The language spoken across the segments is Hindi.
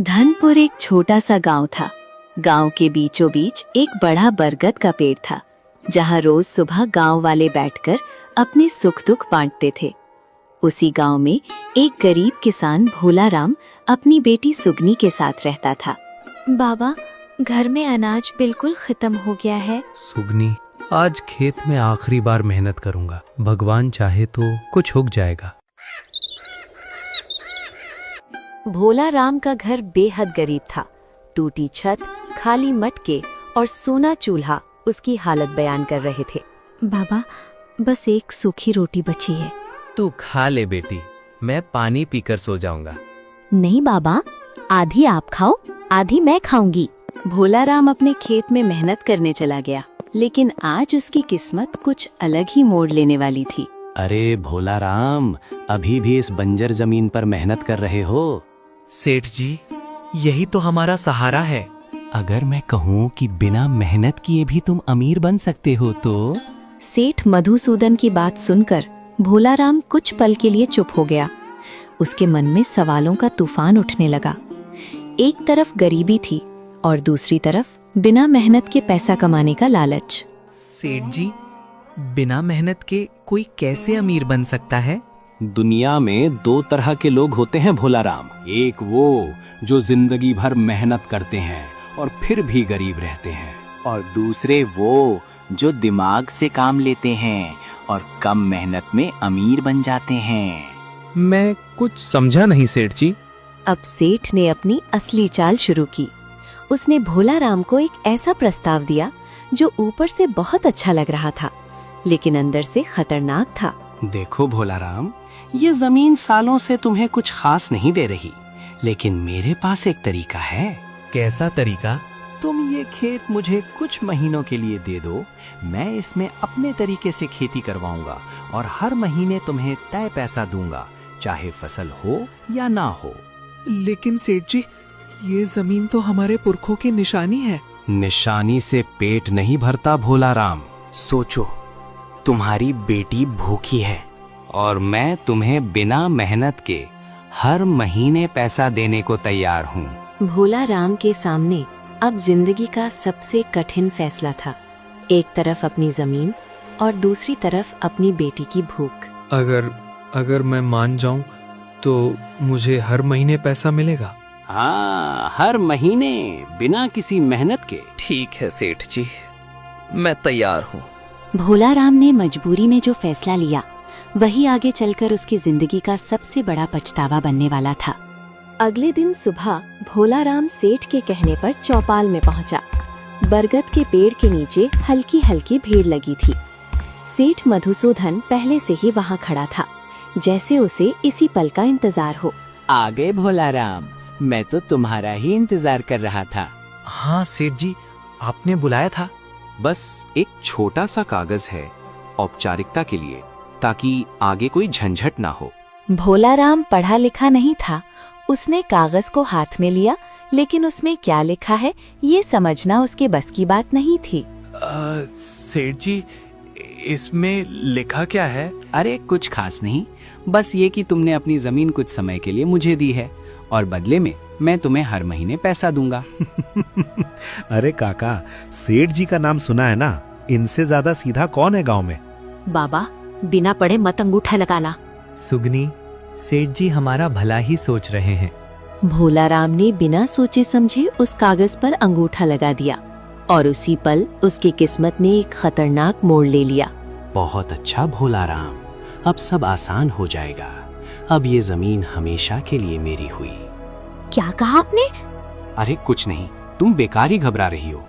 धनपुर एक छोटा सा गांव था। गांव के बीचों बीच एक बड़ा बरगद का पेड़ था, जहां रोज सुबह गांव वाले बैठकर अपने सुख दुख बांटते थे। उसी गांव में एक गरीब किसान भोला राम अपनी बेटी सुगनी के साथ रहता था। बाबा, घर में अनाज बिल्कुल खत्म हो गया है। सुगनी, आज खेत में आखिरी बार मेहनत करूंगा। भगवान चाहे तो कुछ उग जाएगा। भोला राम का घर बेहद गरीब था। टूटी छत, खाली मटके और सोना चूल्हा उसकी हालत बयान कर रहे थे। बाबा, बस एक सूखी रोटी बची है। तू खा ले बेटी, मैं पानी पीकर सो जाऊंगा। नहीं बाबा, आधी आप खाओ, आधी मैं खाऊंगी। भोला राम अपने खेत में मेहनत करने चला गया, लेकिन आज उसकी किस्मत कुछ अलग ही मोड़ लेने वाली थी। अरे भोला राम, अभी भी इस बंजर जमीन पर मेहनत कर रहे हो? सेठ जी, यही तो हमारा सहारा है। अगर मैं कहूँ कि बिना मेहनत किए भी तुम अमीर बन सकते हो तो? सेठ मधुसूदन की बात सुनकर भोला राम कुछ पल के लिए चुप हो गया। उसके मन में सवालों का तूफान उठने लगा। एक तरफ गरीबी थी और दूसरी तरफ बिना मेहनत के पैसा कमाने का लालच। सेठ जी, बिना मेहनत के कोई कैसे अमीर बन सकता है? दुनिया में दो तरह के लोग होते हैं भोला राम। एक वो जो जिंदगी भर मेहनत करते हैं और फिर भी गरीब रहते हैं, और दूसरे वो जो दिमाग से काम लेते हैं और कम मेहनत में अमीर बन जाते हैं। मैं कुछ समझा नहीं सेठ जी। अब सेठ ने अपनी असली चाल शुरू की। उसने भोला राम को एक ऐसा प्रस्ताव दिया जो ऊपर से बहुत अच्छा लग रहा था, लेकिन अंदर से खतरनाक था। देखो भोला राम, ये जमीन सालों से तुम्हें कुछ खास नहीं दे रही, लेकिन मेरे पास एक तरीका है। कैसा तरीका? तुम ये खेत मुझे कुछ महीनों के लिए दे दो, मैं इसमें अपने तरीके से खेती करवाऊंगा और हर महीने तुम्हें तय पैसा दूंगा, चाहे फसल हो या ना हो। लेकिन सेठ जी, ये जमीन तो हमारे पुरखों की निशानी है। निशानी से पेट नहीं भरता भोला राम। सोचो, तुम्हारी बेटी भूखी है और मैं तुम्हें बिना मेहनत के हर महीने पैसा देने को तैयार हूँ। भोला राम के सामने अब जिंदगी का सबसे कठिन फैसला था। एक तरफ अपनी जमीन और दूसरी तरफ अपनी बेटी की भूख। अगर मैं मान जाऊं तो मुझे हर महीने पैसा मिलेगा? हाँ, हर महीने बिना किसी मेहनत के। ठीक है सेठ जी, मैं तैयार हूँ। भोला राम ने मजबूरी में जो फैसला लिया, वही आगे चलकर उसकी जिंदगी का सबसे बड़ा पछतावा बनने वाला था। अगले दिन सुबह भोला राम सेठ के कहने पर चौपाल में पहुंचा। बरगद के पेड़ के नीचे हल्की हल्की भीड़ लगी थी। सेठ मधुसूदन पहले से ही वहां खड़ा था, जैसे उसे इसी पल का इंतजार हो। आ गए भोला राम, मैं तो तुम्हारा ही इंतजार कर रहा था। हाँ सेठ जी, आपने बुलाया था? बस एक छोटा सा कागज है औपचारिकता के लिए, ताकि आगे कोई झंझट ना हो। भोला राम पढ़ा लिखा नहीं था। उसने कागज को हाथ में लिया, लेकिन उसमें क्या लिखा है ये समझना उसके बस की बात नहीं थी। सेठ जी, इसमें लिखा क्या है? अरे कुछ खास नहीं, बस ये कि तुमने अपनी जमीन कुछ समय के लिए मुझे दी है और बदले में मैं तुम्हें हर महीने पैसा दूंगा। अरे काका, सेठ जी का नाम सुना है ना, इनसे ज्यादा सीधा कौन है गांव में? बाबा, बिना पढ़े मत अंगूठा लगाना। सुगनी, सेठ जी हमारा भला ही सोच रहे हैं। भोला राम ने बिना सोचे समझे उस कागज पर अंगूठा लगा दिया और उसी पल उसकी किस्मत ने एक खतरनाक मोड़ ले लिया। बहुत अच्छा भोला राम, अब सब आसान हो जाएगा। अब ये जमीन हमेशा के लिए मेरी हुई। क्या कहा आपने? अरे कुछ नहीं, तुम बेकार ही घबरा रही हो।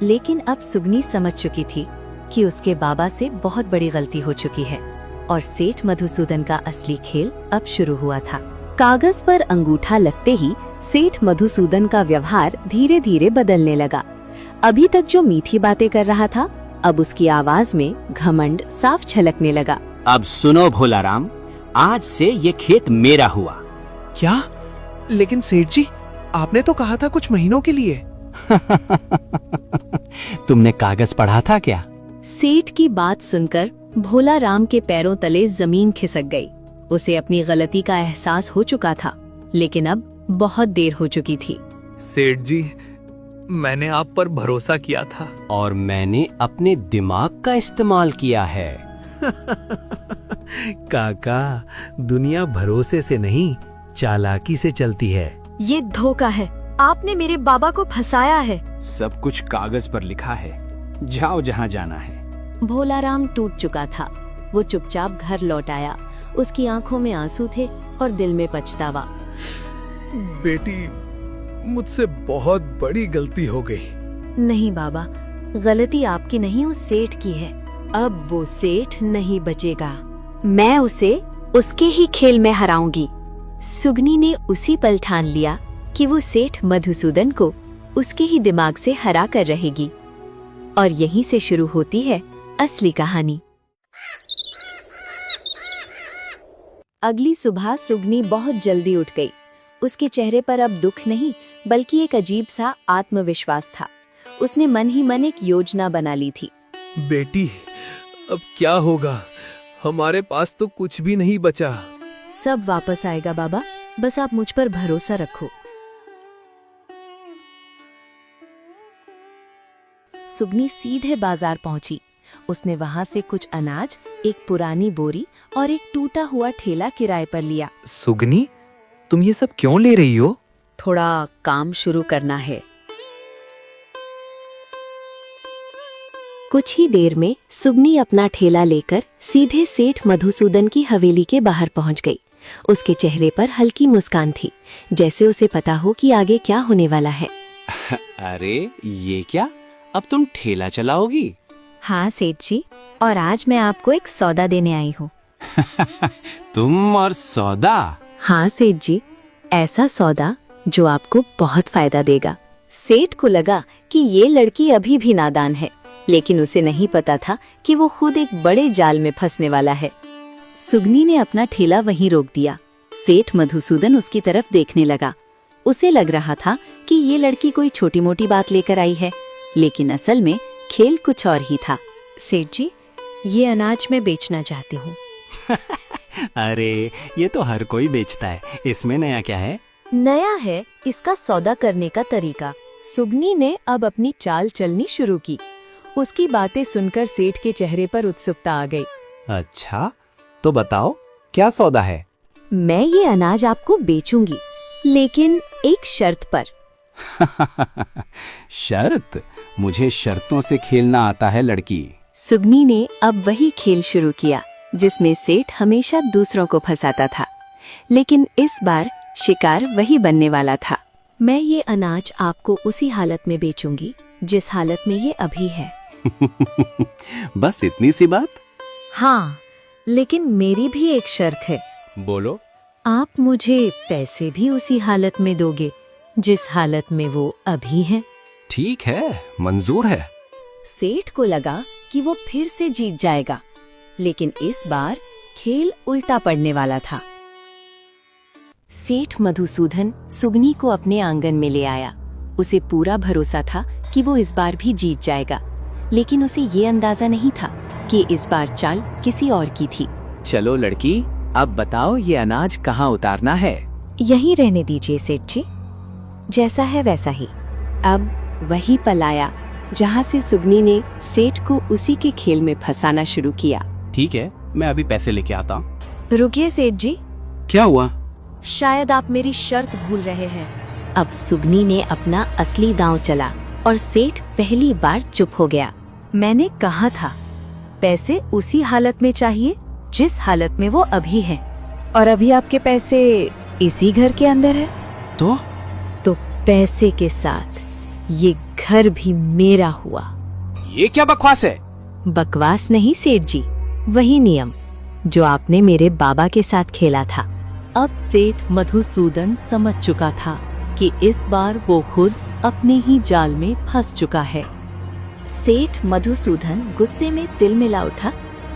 लेकिन अब सुगनी समझ चुकी थी कि उसके बाबा से बहुत बड़ी गलती हो चुकी है और सेठ मधुसूदन का असली खेल अब शुरू हुआ था। कागज पर अंगूठा लगते ही सेठ मधुसूदन का व्यवहार धीरे धीरे बदलने लगा। अभी तक जो मीठी बातें कर रहा था, अब उसकी आवाज में घमंड साफ छलकने लगा। अब सुनो भोला राम, आज से ये खेत मेरा हुआ। क्या? लेकिन सेठ जी, आपने तो कहा था कुछ महीनों के लिए। तुमने कागज पढ़ा था क्या? सेठ की बात सुनकर भोला राम के पैरों तले जमीन खिसक गई। उसे अपनी गलती का एहसास हो चुका था, लेकिन अब बहुत देर हो चुकी थी। सेठ जी, मैंने आप पर भरोसा किया था। और मैंने अपने दिमाग का इस्तेमाल किया है। काका, दुनिया भरोसे से नहीं चालाकी से चलती है। ये धोखा है, आपने मेरे बाबा को फंसाया है। सब कुछ कागज पर लिखा है, जाओ जहाँ जाना है। भोलाराम टूट चुका था। वो चुपचाप घर लौट आया। उसकी आंखों में आंसू थे और दिल में पछतावा। बेटी, मुझसे बहुत बड़ी गलती हो गई। नहीं बाबा, गलती आपकी नहीं, उस सेठ की है। अब वो सेठ नहीं बचेगा। मैं उसे उसके ही खेल में हराऊंगी। सुगनी ने उसी पल ठान लिया कि वो सेठ मधुसूदन को उसके ही दिमाग से हरा कर रहेगी। और यहीं से शुरू होती है असली कहानी। अगली सुबह सुगनी बहुत जल्दी उठ गई। उसके चेहरे पर अब दुख नहीं बल्कि एक अजीब सा आत्मविश्वास था। उसने मन ही मन एक योजना बना ली थी। बेटी, अब क्या होगा? हमारे पास तो कुछ भी नहीं बचा। सब वापस आएगा बाबा, बस आप मुझ पर भरोसा रखो। सुगनी सीधे बाजार पहुंची। उसने वहां से कुछ अनाज, एक पुरानी बोरी और एक टूटा हुआ ठेला किराए पर लिया। सुगनी, तुम ये सब क्यों ले रही हो? थोड़ा काम शुरू करना है। कुछ ही देर में सुगनी अपना ठेला लेकर सीधे सेठ मधुसूदन की हवेली के बाहर पहुंच गई। उसके चेहरे पर हल्की मुस्कान थी, जैसे उसे पता हो कि आगे क्या होने वाला है। अरे ये क्या, अब तुम ठेला चलाओगी? हाँ सेठ जी, और आज मैं आपको एक सौदा देने आई हूँ। तुम और सौदा? हाँ सेठ जी, ऐसा सौदा जो आपको बहुत फायदा देगा। सेठ को लगा कि ये लड़की अभी भी नादान है, लेकिन उसे नहीं पता था कि वो खुद एक बड़े जाल में फंसने वाला है। सुगनी ने अपना ठेला वहीं रोक दिया। सेठ मधुसूदन उसकी तरफ देखने लगा। उसे लग रहा था कि ये लड़की कोई छोटी मोटी बात लेकर आई है, लेकिन असल में खेल कुछ और ही था। सेठ जी, ये अनाज मैं बेचना चाहती हूँ। अरे ये तो हर कोई बेचता है, इसमें नया क्या है? नया है इसका सौदा करने का तरीका। सुगनी ने अब अपनी चाल चलनी शुरू की। उसकी बातें सुनकर सेठ के चेहरे पर उत्सुकता आ गई। अच्छा, तो बताओ क्या सौदा है? मैं ये अनाज आपको बेचूंगी, लेकिन एक शर्त पर। शर्त? मुझे शर्तों से खेलना आता है लड़की। सुगनी ने अब वही खेल शुरू किया जिसमें सेठ हमेशा दूसरों को फंसाता था, लेकिन इस बार शिकार वही बनने वाला था। मैं ये अनाज आपको उसी हालत में बेचूंगी जिस हालत में ये अभी है। बस इतनी सी बात? हाँ, लेकिन मेरी भी एक शर्त है। बोलो। आप मुझे पैसे भी उसी हालत में दोगे जिस हालत में वो अभी हैं। ठीक है, मंजूर है। सेठ को लगा कि वो फिर से जीत जाएगा, लेकिन इस बार खेल उल्टा पड़ने वाला था। सेठ मधुसूदन सुगनी को अपने आंगन में ले आया। उसे पूरा भरोसा था कि वो इस बार भी जीत जाएगा, लेकिन उसे ये अंदाजा नहीं था कि इस बार चाल किसी और की थी। चलो लड़की, अब बताओ ये अनाज कहाँ उतारना है? यहीं रहने दीजिए सेठ जी, जैसा है वैसा ही। अब वही पल आया जहाँ से सुगनी ने सेठ को उसी के खेल में फंसाना शुरू किया। ठीक है, मैं अभी पैसे लेके आता हूँ। रुकिए सेठ जी, क्या हुआ? शायद आप मेरी शर्त भूल रहे हैं। अब सुगनी ने अपना असली दांव चला और सेठ पहली बार चुप हो गया। मैंने कहा था पैसे उसी हालत में चाहिए जिस हालत में वो अभी हैं, और अभी आपके पैसे इसी घर के अंदर है। तो पैसे के साथ ये घर भी मेरा हुआ। ये क्या बकवास है? बकवास नहीं सेठ जी, वही नियम जो आपने मेरे बाबा के साथ खेला था। अब सेठ मधुसूदन समझ चुका था कि इस बार वो खुद अपने ही जाल में फंस चुका है। सेठ मधुसूदन गुस्से में तिल मिला उठा।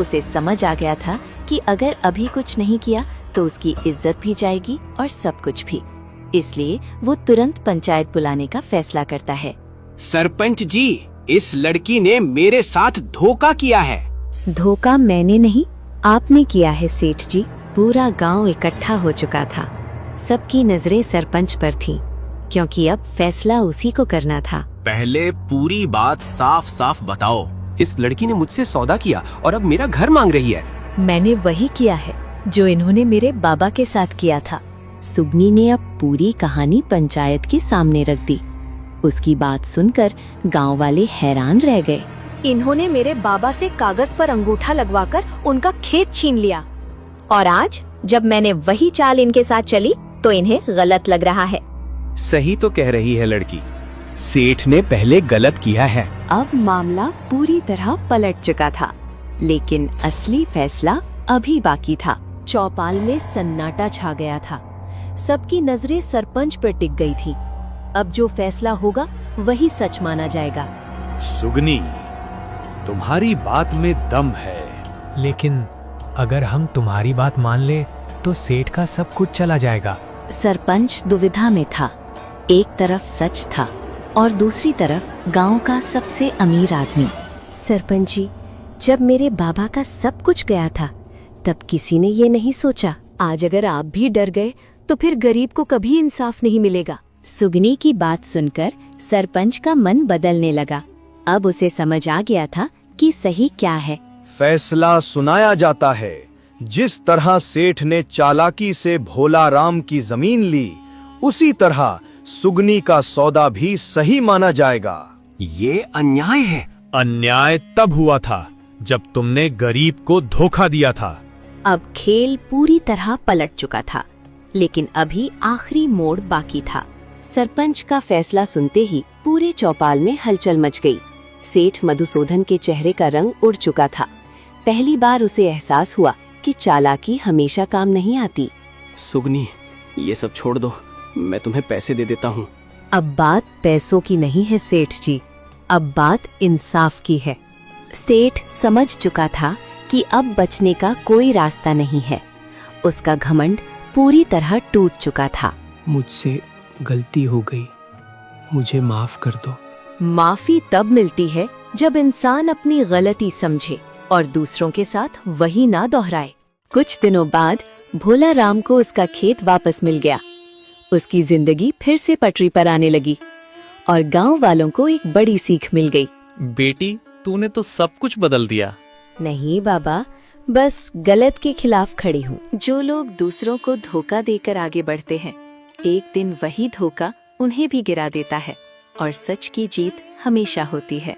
उसे समझ आ गया था कि अगर अभी कुछ नहीं किया तो उसकी इज्जत भी जाएगी और सब कुछ भी। इसलिए वो तुरंत पंचायत बुलाने का फैसला करता है। सरपंच जी, इस लड़की ने मेरे साथ धोखा किया है। धोखा मैंने नहीं, आपने किया है सेठ जी। पूरा गांव इकट्ठा हो चुका था। सबकी नजरें सरपंच पर थीं, क्योंकि अब फैसला उसी को करना था। पहले पूरी बात साफ साफ बताओ। इस लड़की ने मुझसे सौदा किया और अब मेरा घर मांग रही है। मैंने वही किया है जो इन्होंने मेरे बाबा के साथ किया था। सुगनी ने अब पूरी कहानी पंचायत के सामने रख दी। उसकी बात सुनकर गांव वाले हैरान रह गए। इन्होंने मेरे बाबा से कागज पर अंगूठा लगवाकर उनका खेत छीन लिया, और आज जब मैंने वही चाल इनके साथ चली तो इन्हें गलत लग रहा है। सही तो कह रही है लड़की, सेठ ने पहले गलत किया है। अब मामला पूरी तरह पलट चुका था, लेकिन असली फैसला अभी बाकी था। चौपाल में सन्नाटा छा गया था। सबकी नजरें सरपंच पर टिक गई थी। अब जो फैसला होगा वही सच माना जाएगा। सुगनी, तुम्हारी बात में दम है, लेकिन अगर हम तुम्हारी बात मान ले तो सेठ का सब कुछ चला जाएगा। सरपंच दुविधा में था। एक तरफ सच था और दूसरी तरफ गांव का सबसे अमीर आदमी। सरपंच जी, जब मेरे बाबा का सब कुछ गया था तब किसी ने ये नहीं सोचा। आज अगर आप भी डर गए तो फिर गरीब को कभी इंसाफ नहीं मिलेगा। सुगनी की बात सुनकर सरपंच का मन बदलने लगा। अब उसे समझ आ गया था कि सही क्या है। फैसला सुनाया जाता है। जिस तरह सेठ ने चालाकी से भोला राम की जमीन ली, उसी तरह सुगनी का सौदा भी सही माना जाएगा। ये अन्याय है। अन्याय तब हुआ था जब तुमने गरीब को धोखा दिया था। अब खेल पूरी तरह पलट चुका था, लेकिन अभी आखिरी मोड़ बाकी था। सरपंच का फैसला सुनते ही पूरे चौपाल में हलचल मच गई। सेठ मधुसूदन के चेहरे का रंग उड़ चुका था। पहली बार उसे एहसास हुआ कि चालाकी हमेशा काम नहीं आती। सुगनी, ये सब छोड़ दो, मैं तुम्हें पैसे दे देता हूँ। अब बात पैसों की नहीं है सेठ जी, अब बात इंसाफ की है। सेठ समझ चुका था कि अब बचने का कोई रास्ता नहीं है। उसका घमंड पूरी तरह टूट चुका था। मुझसे गलती हो गई, मुझे माफ कर दो। माफी तब मिलती है जब इंसान अपनी गलती समझे और दूसरों के साथ वही ना दोहराए। कुछ दिनों बाद भोला राम को उसका खेत वापस मिल गया। उसकी जिंदगी फिर से पटरी पर आने लगी और गांव वालों को एक बड़ी सीख मिल गई। बेटी, तूने तो सब कुछ बदल दिया। नहीं बाबा, बस गलत के खिलाफ खड़ी हूँ। जो लोग दूसरों को धोखा देकर आगे बढ़ते हैं, एक दिन वही धोखा उन्हें भी गिरा देता है और सच की जीत हमेशा होती है।